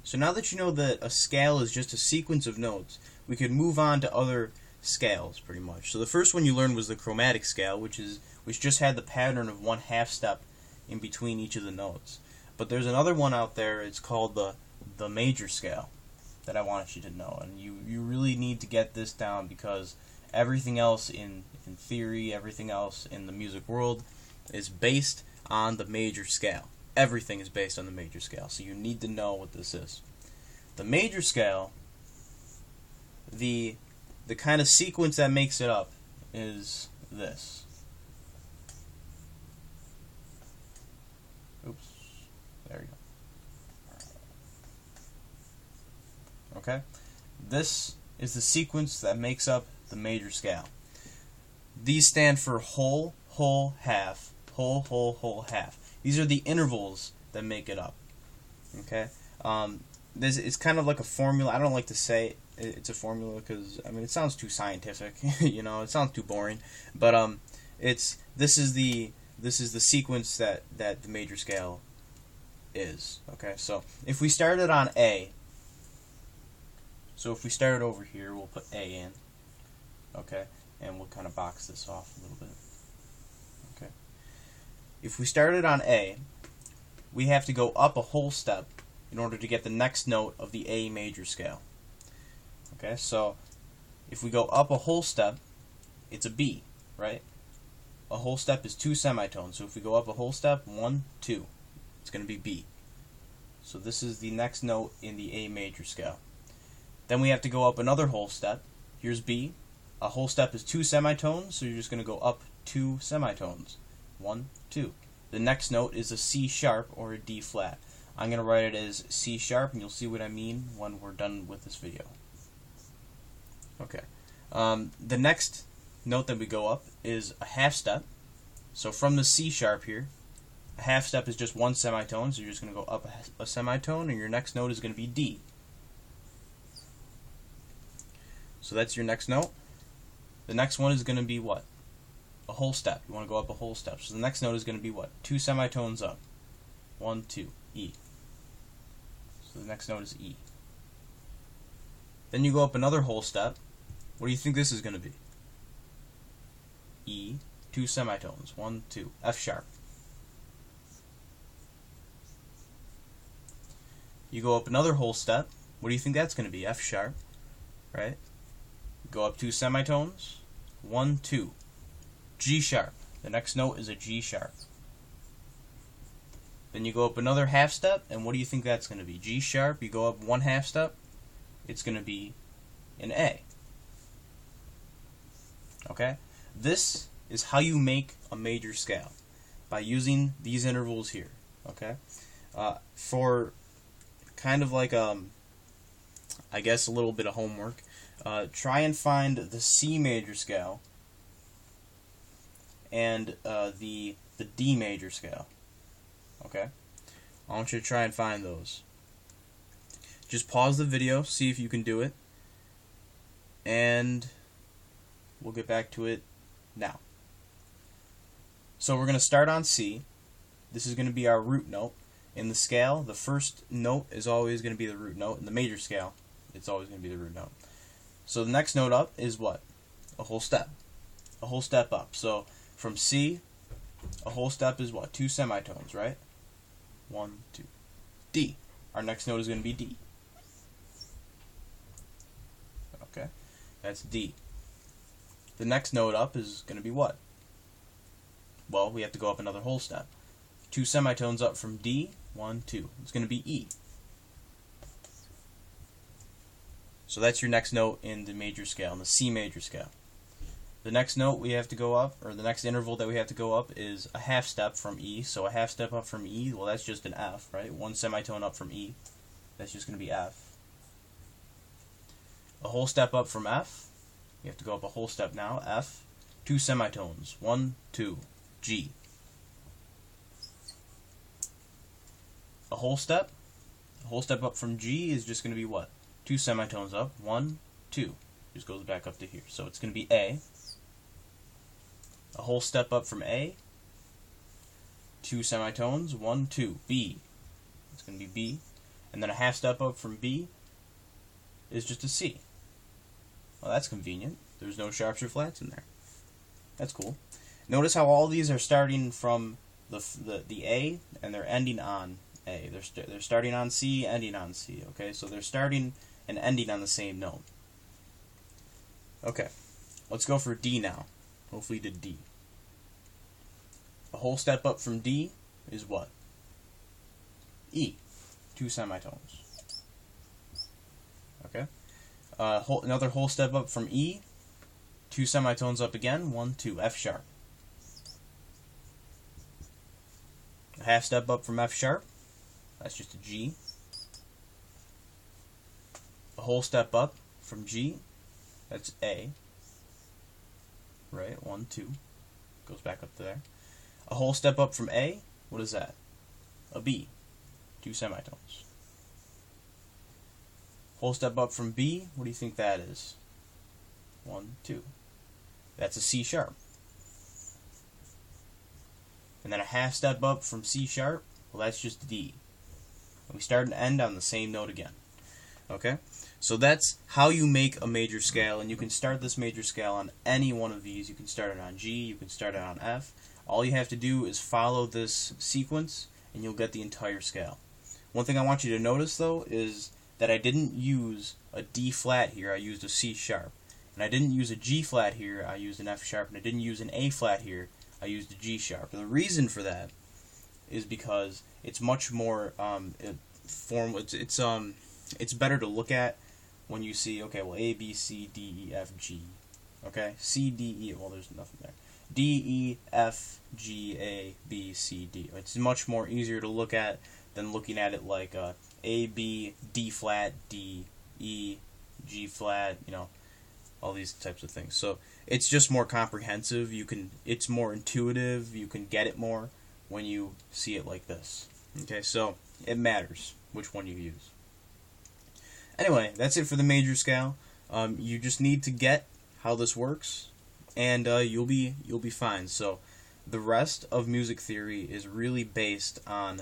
So now that you know that a scale is just a sequence of notes, we could move on to other scales pretty much. So the first one you learned was the chromatic scale, which just had the pattern of one half step in between each of the notes. But there's another one out there, it's called the major scale, that I want you to know. And you really need to get this down, because everything else in theory, everything else in the music world is based on the major scale. Everything is based on the major scale, so you need to know what this is. The major scale, the kind of sequence that makes it up is this. Oops, there you go. Okay, this is the sequence that makes up the major scale. These stand for whole, whole, half, whole, whole, whole, half. These are the intervals that make it up. Okay, this is kind of like a formula. I don't like to say it's a formula because I mean it sounds too scientific. You know, it sounds too boring. But this is the sequence that the major scale is. Okay, so if we started on A, so if we started over here, we'll put A in. Okay, and we'll kind of box this off a little bit. Okay. If we started on A, we have to go up a whole step in order to get the next note of the A major scale. Okay, so if we go up a whole step, it's a B, right? A whole step is 2 semitones. So if we go up a whole step, 1, 2, it's going to be B. So this is the next note in the A major scale. Then we have to go up another whole step. Here's B. A whole step is 2 semitones, so you're just going to go up 2 semitones. 1, 2. The next note is a C sharp or a D flat. I'm going to write it as C sharp, and you'll see what I mean when we're done with this video. Okay. The next note that we go up is a half step. So from the C sharp here, a half step is just 1 semitone, so you're just going to go up a semitone, and your next note is going to be D. So that's your next note. The next one is going to be what? A whole step. You want to go up a whole step. So the next note is going to be what? 2 semitones up. 1, 2, E. So the next note is E. Then you go up another whole step. What do you think this is going to be? E, 2 semitones. 1, 2. F sharp. You go up another whole step. What do you think that's going to be? F sharp. Right? Go up 2 semitones. 1, 2. G sharp. The next note is a G sharp. Then you go up another half step, and what do you think that's going to be? G sharp. You go up 1 half step, it's going to be an A. Okay? This is how you make a major scale, by using these intervals here. Okay? For kind of like I guess a little bit of homework, try and find the C major scale and the D major scale. Okay? I want you to try and find those. Just pause the video, see if you can do it, and we'll get back to it now. So we're going to start on C. This is going to be our root note. In the scale, the first note is always going to be the root note. In the major scale, it's always going to be the root note. So the next note up is what? A whole step. A whole step up. So from C, a whole step is what? 2 semitones, right? 1, 2. D. Our next note is going to be D. Okay, that's D. The next note up is going to be what? Well, we have to go up another whole step. 2 semitones up from D, 1, 2. It's going to be E. So that's your next note in the major scale, in the C major scale. The next note we have to go up, or the next interval that we have to go up, is a half step from E. So a half step up from E, well, that's just an F, right? 1 semitone up from E, that's just going to be F. A whole step up from F, you have to go up a whole step now, F. 2 semitones, 1, 2, G. A whole step up from G is just going to be what? 2 semitones up, 1, 2. Just goes back up to here. So it's going to be A. A whole step up from A, 2 semitones, 1, 2, B. It's going to be B. and then a half step up from B is just a C. Well, that's convenient. There's no sharps or flats in there. That's cool. Notice how all these are starting from the A, and they're ending on A. They're starting on C, ending on C. Okay, so they're starting and ending on the same note. Okay, let's go for D now. Hopefully to D. A whole step up from D is what? E. 2 semitones. Okay. Another whole step up from E. 2 semitones up again. 1, 2. F sharp. A half step up from F sharp. That's just a G. A whole step up from G. That's A. Right? 1, 2. Goes back up to there. A whole step up from A. What is that? A B. 2 semitones. Whole step up from B. What do you think that is? 1, 2. That's a C sharp. And then a half step up from C sharp. Well, that's just D. And we start and end on the same note again. Okay? So that's how you make a major scale, and you can start this major scale on any one of these. You can start it on G, you can start it on F. All you have to do is follow this sequence, and you'll get the entire scale. One thing I want you to notice, though, is that I didn't use a D flat here, I used a C sharp. And I didn't use a G flat here, I used an F sharp. And I didn't use an A flat here, I used a G sharp. And the reason for that is because it's much more it's better to look at when you see, okay, well, A, B, C, D, E, F, G. Okay? C, D, E, well, there's nothing there. D, E, F, G, A, B, C, D. It's much more easier to look at than looking at it like A, B, D flat, D, E, G flat, you know, all these types of things. So it's just more comprehensive. It's more intuitive. You can get it more when you see it like this. Okay, so it matters which one you use. Anyway, that's it for the major scale. You just need to get how this works, and you'll be fine. So the rest of music theory is really based on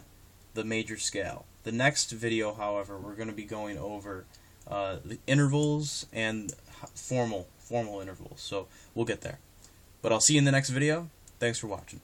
the major scale. The next video, however, we're going to be going over the intervals and formal intervals. So we'll get there. But I'll see you in the next video. Thanks for watching.